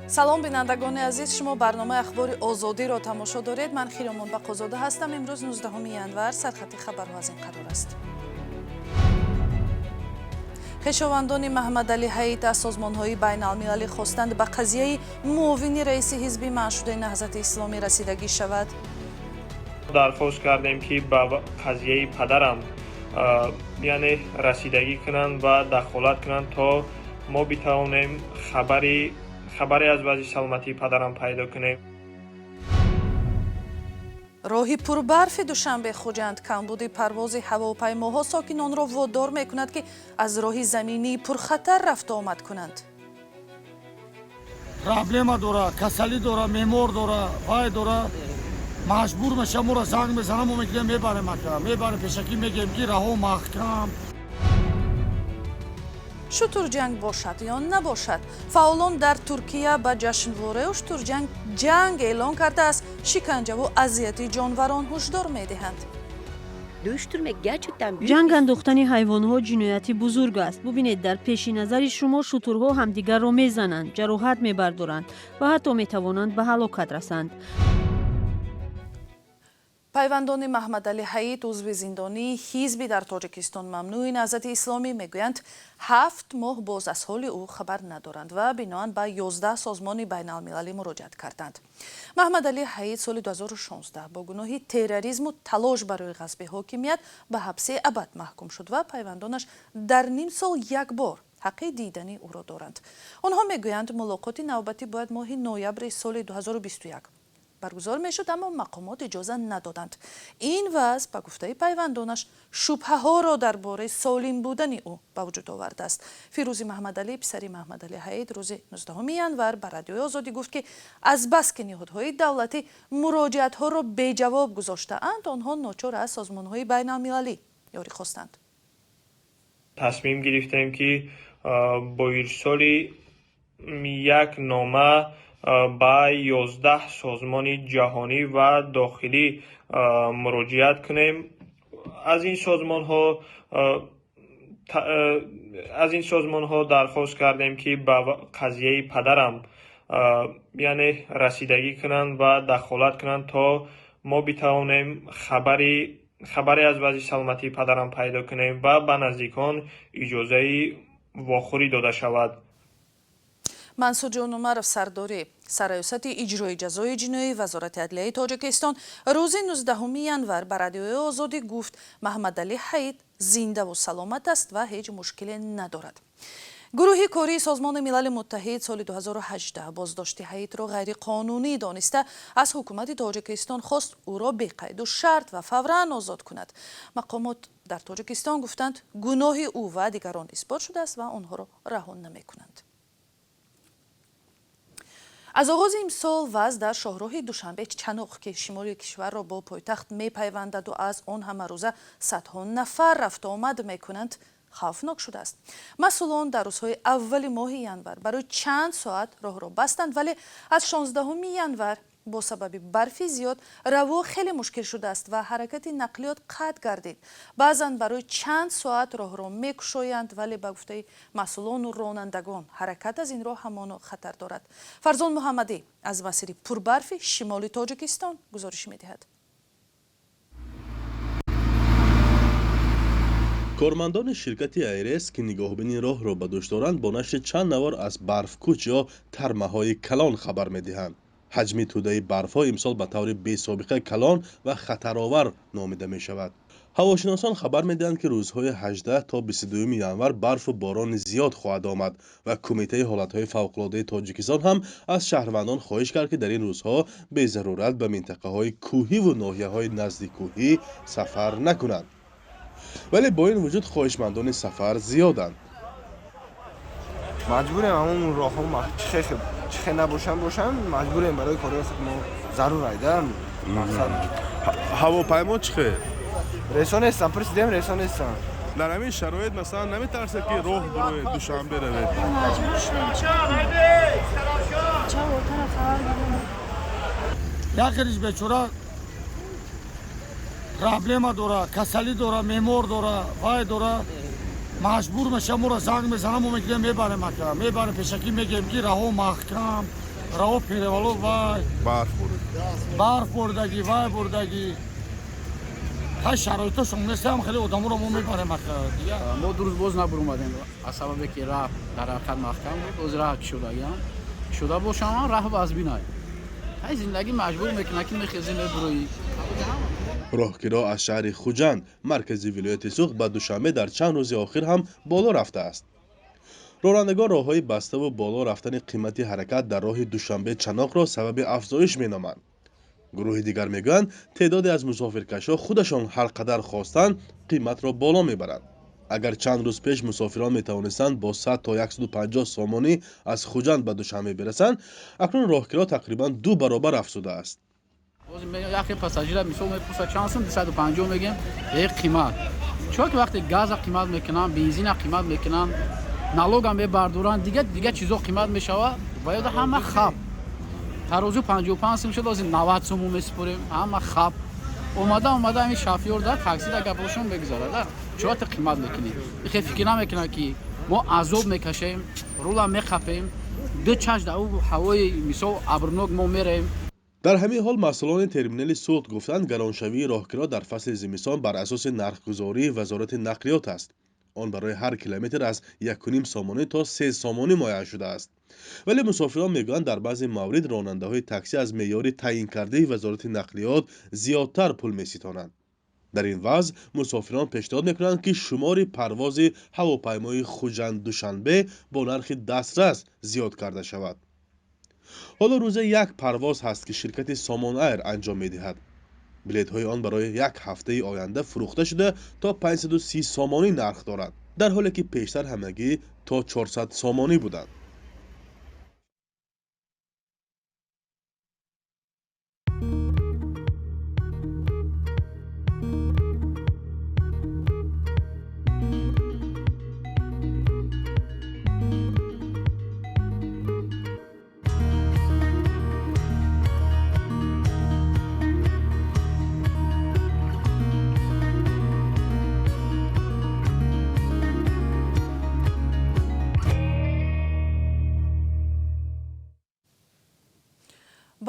салом бинандагони азиз, шумо барномаи ахбори озодиро тамошо доред. ман Хиромон Бақозода ҳастам. имрӯз 19 январ сархати хабарҳо аз ин қарор аст. хешовандони Маҳмадалӣ Ҳаит аз созмонҳои байналмилалӣ хостанд ба қазияи муовини раиси ҳизби Маъшудаи Наҳзати Исломӣ расидагӣ шавад. дархост кардем ки ба қазияи падарам яъне расидагӣ кунанд ва дахолат кунанд то мо битавонем хабаре аз вазъи саломатии падарам пайдо кунем. роҳи пурбарфи Душанбе Хуҷанд камбуди парвози ҳавопаймоҳо сокинонро водор мекунад ки аз роҳи заминии пурхатар рафту омад кунанд. проблема дора, касалӣ дора, мемор дора, вай дора, маҷбур меша моро занг мезана, мо мегӯем мебарем ака, мебарем пешакӣ мегӯем ки раҳо маҳкам. шутурҷанг бошад ё набошад, фаъолон дар Туркия ба ҷашнвораи шутурҷанг ҷанг эълон карда аз шиканҷаву азияти ҷонварон ҳушдор медиҳанд. ҷанг андохтани ҳайвонҳо ҷинояти бузург аст. бубинед, дар пеши назари шумо шутурҳо ҳамдигарро мезананд, ҷароҳат мебардоранд ва ҳатто метавонанд ба ҳалокат расанд. пайвандони Маҳмадалӣ Ҳаит, узви зиндонии ҳизби дар Тоҷикистон Мамнӯи Наҳзати Исломӣ мегӯянд 7 моҳ боз аз ҳоли ӯ хабар надоранд ва биноан ба 11 созмони байналмилалӣ муроҷиат карданд. Маҳмадалӣ Ҳаит соли 2016 бо гуноҳи терроризму талош барои ғасби ҳокимият ба ҳабси абад маҳкум шуд ва пайвандонаш дар ним сол як бор ҳаққи дидани ӯро доранд. онҳо мегӯянд мулоқоти навбатӣ бояд моҳи ноябри соли 2021 баргузор мешуд, аммо мақомот иҷоза надоданд. ин вазъ ба гуфтаи пайвандонаш шубҳаҳоро дар бораи солим будани ӯ ба вуҷуд овардааст. фирӯзи Маҳмадалӣ, писари Маҳмадалӣ Ҳаит, рӯзи 19 январ ба радиои Озодӣ гуфт ки аз бас ки ниҳодҳои давлатӣ муроҷиатҳоро беҷавоб гузоштаанд, онҳо ночор аз созмонҳои байналмилалӣ ёрӣ хостанд. тасмим гирифтем ки бо ирсоли як нома ба 11 созмони ҷаҳонӣ ва дохилӣ муроҷиат кунем. аз ин созмонҳо дархост кардем ки ба қазияи падарам яъне расидагӣ кунанд ва дахолат кунанд то мо битавонем хабаре аз вазъи саломатии падарам пайдо кунем ва ба наздикон иҷозаи вохӯрӣ дода шавад. Мансурҷон Умаров, сардори сараёсати иҷрои ҷазои ҷиноӣ Вазорати адлияи Тоҷикистон, рӯзи 19 январ ба радиои Озодӣ гуфт Маҳмадалӣ Ҳаит зиндаву саломат аст ва ҳеҷ мушкиле надорад. гурӯҳи кории Созмони Милали Муттаҳид соли 2018 боздошти Ҳаитро ғайриқонунӣ дониста аз ҳукумати Тоҷикистон хост ӯро беқайду шарт ва фавран озод кунад. мақомот дар Тоҷикистон гуфтанд гуноҳи ӯ ва дигарон исбот шудааст ва онҳоро раҳо намекунанд. аз оғози имсол вазъ дар шоҳроҳи Душанбе Чаноқ ки шимоли кишварро бо пойтахт мепайвандаду аз он ҳамарӯза садҳо нафар рафту омад мекунанд, хавфнок шудааст. масъулон дар рӯзҳои аввали моҳи январ барои чанд соат роҳро бастанд, вале аз 16 январ бо сабаби барфи зиёд раво хеле мушкил шудааст ва ҳаракати нақлиёт қатъ гардид. баъзан барои чанд соат роҳро мекушоянд, вале ба гуфтаи масъулону ронандагон ҳаракат аз ин роҳ ҳамоно хатар дорад. Фарзон Муҳаммадӣ аз масири пурбарфи шимоли Тоҷикистон гузориш медиҳад. кормандони ширкати Айрес ки нигоҳбини роҳро ба дӯш доранд бо нашри чанд навор аз барфкуч ё тармаҳои калон хабар медиҳанд. ҳаҷми тӯдаи барфҳо имсол ба таври бесобиқа калон ва хатаровар номида мешавад. ҳавошиносон хабар медиҳанд ки рӯзҳои 18 то 22 январ барфу борони зиёд хоҳад омад ва кумитаи ҳолатҳои фавқулоддаи Тоҷикистон ҳам аз шаҳрвандон хоҳиш кард ки дар ин рӯзҳо безарурат ба минтақаҳои кӯҳиву ноҳияҳои назди кӯҳӣ сафар накунанд. вале бо ин вуҷуд хоҳишмандони сафар зиёданд. маҷбурем ҳамон роҳҳо чихе набошанд маҷбурем барои кори мо зарур айда мақсад ҳавопаймо чихе ресон ҳестам пресидем ресон ҳестам. дар ҳамин шароит масалан наметарсед ки роҳ барои Душанбе равед? якириш бечора проблема дора, касалӣ дора, мемор дора, вай дора, маҷбур меша моро занг мезана, мо мегӯем мебарем ака, мебарем пешакӣ мегӯем ки раҳо маҳкам. раҳо перевало вай барф бурдагӣ вай бурдагӣ ҳай шароиташ онестаам хеле одаморо мо мебарем мо ду рӯз боз набур омадем аз сабабе ки раҳ дар ҳақиқат маҳкам буд оз раҳ шудаям шуда бошам раҳ аз бинай ҳай зиндагӣ маҷбур мекунад ки мехези мебурӯӣ роҳгиро аз шаҳри хуҷанд маркази вилояти суғд ба душанбе дар чанд рӯзи охир ҳам боло рафтааст. ронандагон роҳҳои баставу боло рафтани қимати ҳаракат дар роҳи душанбе-чаноқро сабаби афзоиш меноманд. гурӯҳи дигар мегӯянд теъдоде аз мусофиркашҳо худашон ҳар қадар хостанд қиматро боло мебаранд. агар чанд рӯз пеш мусофирон метавонистанд бо 100 то 150 сомонӣ аз хуҷанд ба душанбе берасанд, акнун роҳгиро тақрибан 2 баробар афзудааст. яке пассажира мисол мепурса чанд сум 250 мегем қимат чунки вақте газа қимат мекунанд бензина қимат мекунанд налога мебардоранд дига чизо қимат мешавад ва ёда ҳама хаб тарозу 55 сум шуд лозим 90 сум месупурем ҳама хаб омада ами шофёр да такси да гапошон мегузарада чуата қимат мекунем бихе фикр намекунад ки мо азоб мекашем рула меқапем ду чаш да ҳавои мисол абрнок мо мерем. дар ҳамин ҳол масъулони терминали суғд гуфтанд гароншавии роҳгиро дар фасли зимистон бар асоси нархгузории вазорати нақлиёт аст. он барои ҳар километр аз 1.5 сомонӣ то 3 сомонӣ муайян шудааст. вале мусофирон мегӯянд дар баъзе маврид ронандаҳои таксӣ аз меъёри таъйинкардаи вазорати нақлиёт зиёдтар пул меситонанд. дар ин вазъ мусофирон пешниҳод мекунанд ки шумори парвози ҳавопаймои хуҷанд-душанбе бо нархи дастрас зиёд карда шавад. ҳоло рӯза як парвоз ҳаст ки ширкати Somon Air анҷом медиҳад. билетҳои он барои як ҳафтаи оянда фурӯхта шуда то 530 сомонӣ нарх дорад, дар ҳоле ки пештар ҳамагӣ то 400 сомонӣ буданд.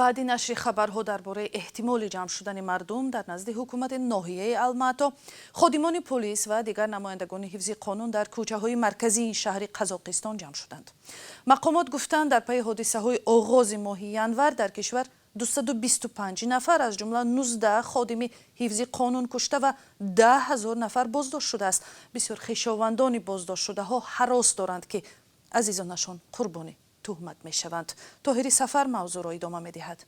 баъди нашри хабарҳо дар бораи эҳтимоли ҷамъ шудани мардум дар назди ҳукумати ноҳияи Алмато, ходимони полис ва дигар намояндагони ҳифзи қонун дар кӯчаҳои марказии шаҳри Қазоқистон ҷамъ шуданд. мақомот гуфтанд дар пайи ҳодисаҳои оғози моҳи январ дар кишвар 225 нафар аз ҷумла 19 ходими ҳифзи қонун кушта ва 10 000 нафар боздошт шудааст. бисёр хишовандони боздоштшудаҳо ҳарос доранд ки азизонашон қурбони تهمت میشوند. طاهری سفر موضوع را ادامه می‌دهد.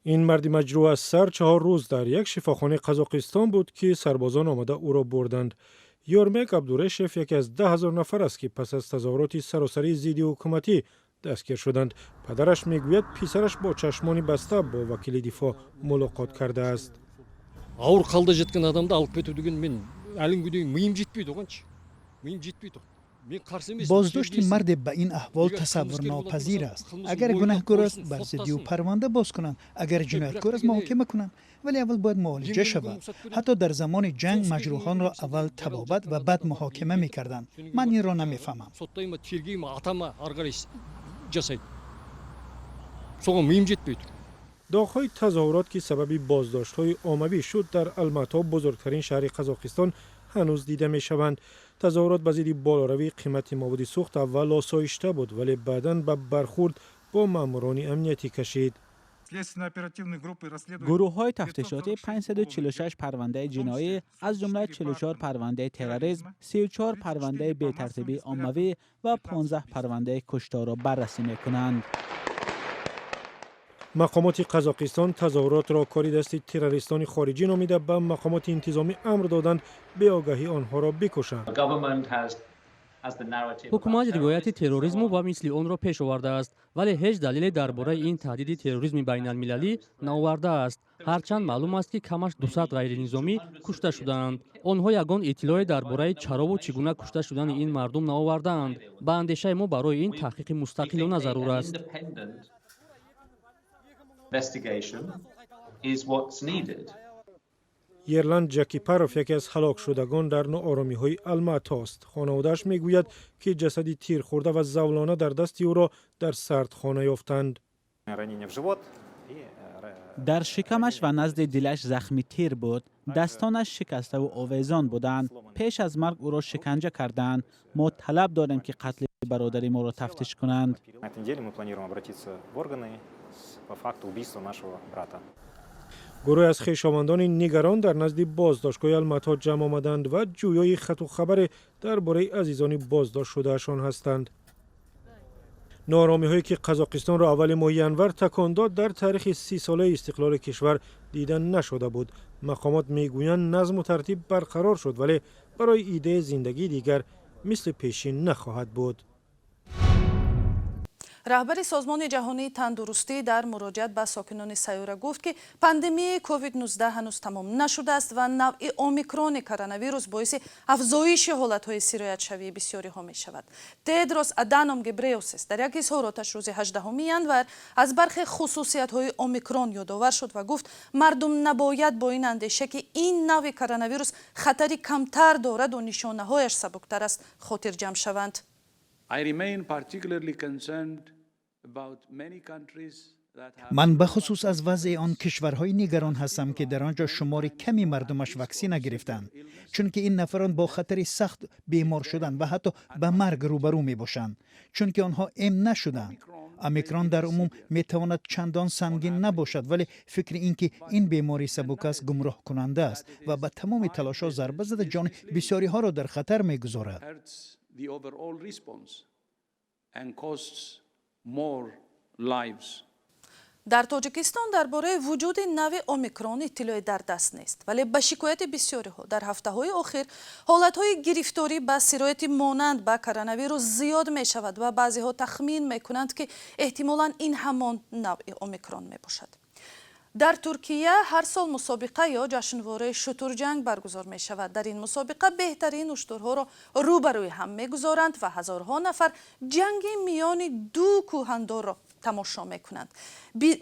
این مرد مجروح از سر 4 روز در یک شفاخانه قزاقستان بود که سربازان آمده او را بردند. یورمک عبدالرشف یکی از 10,000 نفر است که پس از تظاهرات سراسری ضد حکومتی دستگیر شدند. پدرش میگوید پسرش با چشمان بسته با وکیل دفاع ملاقات کرده است. Ağır kalda jetken adamda alıp götürdü gün men alın güdüğün mıyım jetmeydi oğanç. Mıyım jetmeydi. بازداشت مرد به این احوال تصور ناپذیر است. اگر گناهکار است بر ضد او پرونده باز کنند، اگر جنایتکار است محاکمه کنند، ولی اول باید معالجه شود. حتی در زمان جنگ مجروحان را اول تبابت و بعد محاکمه می‌کردند. من این را نمی‌فهمم. داغ‌های تظاهرات که سبب بازداشت‌های عمومی شد در الماتا، بزرگترین شهر قزاقستان، هنوز دیده می‌شوند. تظاهرات به ضد بالاروی قیمت مواد سوخت اول آسایشته بود ولی بعداً به برخورد با ماموران امنیتی کشید. گروه‌های تفتیشاتی 546 پرونده جنایی از جمله 44 پرونده تروریسم، 34 پرونده بی‌ترتیبی عمومی و 15 پرونده کشتار را بررسی می‌کنند. مقامات قزاقستان تظاهرات را کاری دست تروریستان خارجی نامیده به مقامات انتظامی امر دادند به آگاهی آنها را بکشند. حکومت روایت تروریسم و مثل آن را پیش آورده است ولی هیچ دلیلی درباره این تهدید تروریسم بین المللی نآورده است. هرچند معلوم است که کمش 200 غیر نظامی کشته شدند. آنها یگان اطلاعی درباره چرا و چگونه کشته شدن این مردم نآوردند. به اندیشه ما برای این تحقیق مستقلانه ضرور است. یرلند جکیپاروف یکی از هلاک شدگان در ناآرامی‌های الماتا است. خانواده‌اش میگوید که جسدی تیر خورده و زولانه در دست او را در سردخانه یافتند. در شکمش و نزد دلش زخمی تیر بود. دستانش شکسته و آویزان بودند. پیش از مرگ او را شکنجه کردند. ما طلب داریم که قتل برادر ما را تفتیش کنند. گروه از خویشاوندان نگران در نزد بازداشتگاه الماتا جمع آمدند و جویای خط و خبر درباره عزیزان بازداشت شدهشان هستند. ناآرامی‌هایی که قزاقستان را اول ماه ینور تکان داد در تاریخ 30 ساله استقلال کشور دیده نشده بود. مقامات میگویند نظم و ترتیب برقرار شد ولی برای ایده زندگی دیگر مثل پیشین نخواهد بود. راهبر سازمان جهانی تندرستی در مراجعت به ساکنان سیاره گفت که پاندمی کووید 19 هنوز تمام نشده است و نوع اومیکرون کرونا ویروس باعث افزایش حالت‌های سیرایت شوی بسیاری ها می شود. تدروس ادانوم گبریوسیس در یک اظهاراتش روز 18 ینور از برخی خصوصیت‌های اومیکرون یادآور شد و گفت مردم نباید با این اندیشه که این نوع کرونا ویروس خطری کمتر دارد و نشانه‌هایش سبکتر است خاطر جمع شوند. من به خصوص از وضع آن کشورهای نگران هستم که در آنجا شمار کمی مردمش واکسن نگرفتند، چون که این نفران با خطر سخت بیمار شدن و حتی به مرگ روبرو می باشند، چون که آنها ام نشدند. اومیکرون در عموم می تواند چندان سنگین نباشد ولی فکر اینکه این بیماری سبک است گمراه کننده است و به تمام تلاش‌ها ضربه زده جان بسیاری ها را در خطر می گذارد. در تاجیکستان درباره وجود نوع اومیکرون اطلاعی در دست نیست ولی به شکایت بسیاری ها در هفته‌های اخیر حالت‌های گرفتاری به سرایت مانند به کرونا ویروس زیاد می شود و بعضی ها تخمین می کنند که احتمالاً این همان نوع اومیکرون می باشد. در ترکیه هر سال مسابقه یا جشنواره شترجنگ برگزار می شود. در این مسابقه بهترین اشترها را روبروی هم می گذارند و هزارها نفر جنگ میان دو کوهندار را تماشا می کنند.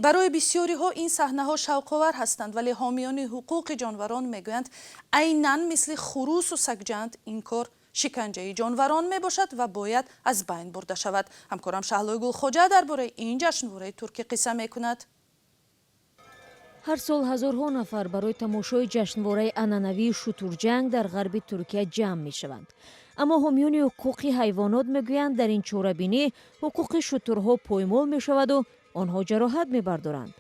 برای بسیاری ها این صحنه ها شوق‌آور هستند ولی حامیان حقوق جانوران می گویند عیناً مثل خروس و سگجند این کار شکنجه جانوران می باشد و باید از بین برده شود. همکارم شهلای گلخواجه درباره این جشنواره ترکی قصه می کند. هر سال هزارها نفر برای تماشای جشنواره عنعنوی شترجنگ در غرب ترکیه جمع می شوند. اما حامیان حقوق حیوانات میگویند در این چاره‌بینی حقوق شترها پایمال می شود و آنها جراحت می بردارند.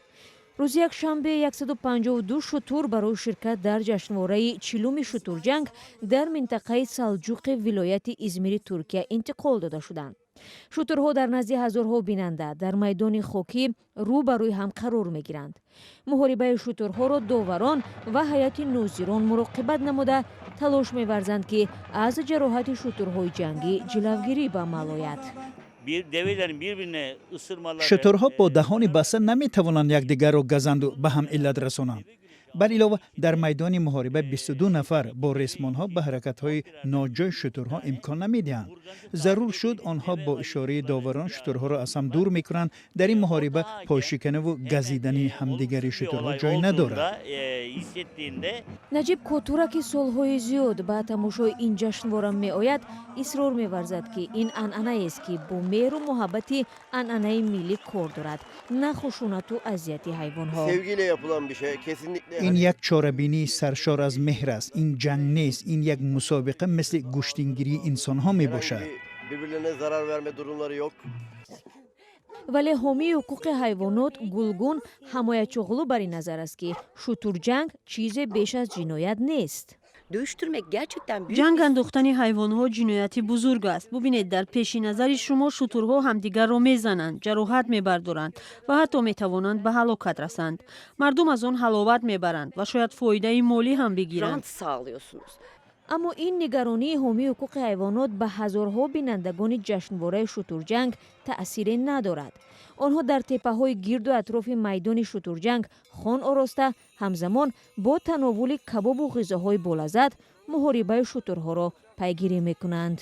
روز یک شنبه 152 شتر برای شرکت در جشنواره 40 شترجنگ در منطقه سلجوق ولایت ازمیر ترکیه انتقال داده شدند. شترها در نزد هزارها بیننده در میدان خاکی روبروی هم قرار می گیرند. محاربه شترها را داوران و هیئت ناظران مراقبت نموده تلاش می ورزند که از جراحت شترهای جنگی جلوگیری به عمل آید. شترها با دهان بسته نمی توانند یکدیگر را گزند و به هم علت رسانند. بر علاوه در میدان محاربه 22 نفر با ریسمان‌ها به حرکت‌های ناجای شترها امکان نمی‌دهند. ضرور شد آنها با اشاره داوران شترها را از هم دور می‌کنند. در این محاربه پاشکنی و گزیدنی همدیگری شترها جای ندارد. نجیب کوتورا که سالهای زیاد به تماشای این جشنواره می‌آید اصرار می‌ورزد که این عنعنه است که با مهر و محبت عنعنه ملی کار دارد، نه خشونت و اذیت حیوان‌ها. این یک چاره‌بینی سرشار از مهر است. این جنگ نیست. این یک مسابقه مثل گشتینگیری انسان‌ها میباشد. ولی حامی حقوق حیوانات گلگون حمایتچوغلو بر این نظر است که شترجنگ چیز بیش از جنایت نیست. جنگ انداختن حیوان‌ها جنایتی بزرگ است. ببینید در پیش نظر شما شترها همدیگر را میزنند، جراحت میبردارند و حتی میتوانند به هلاکت رسند. مردم از آن حلاوت میبرند و شاید فایده مالی هم بگیرند. اما این نگرانی حامی حقوق حیوانات به هزارها بینندگان جشنواره شترجنگ تأثیر ندارد. آنها در تپه‌های گرد و اطراف میدان شترجنگ خان آراسته همزمان با تناول کباب و غذاهای بالذت محاربه شترها را پیگیری می‌کنند.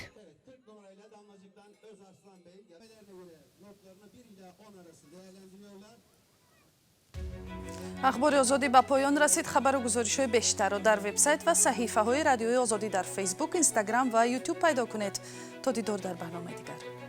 اخبار آزادی به پایان رسید. خبر و گزارش‌های بیشتر را در وبسایت و صحیفه‌های رادیوی آزادی در فیسبوک، اینستاگرام و یوتیوب پیدا کنید. تا دیدار در برنامه دیگر.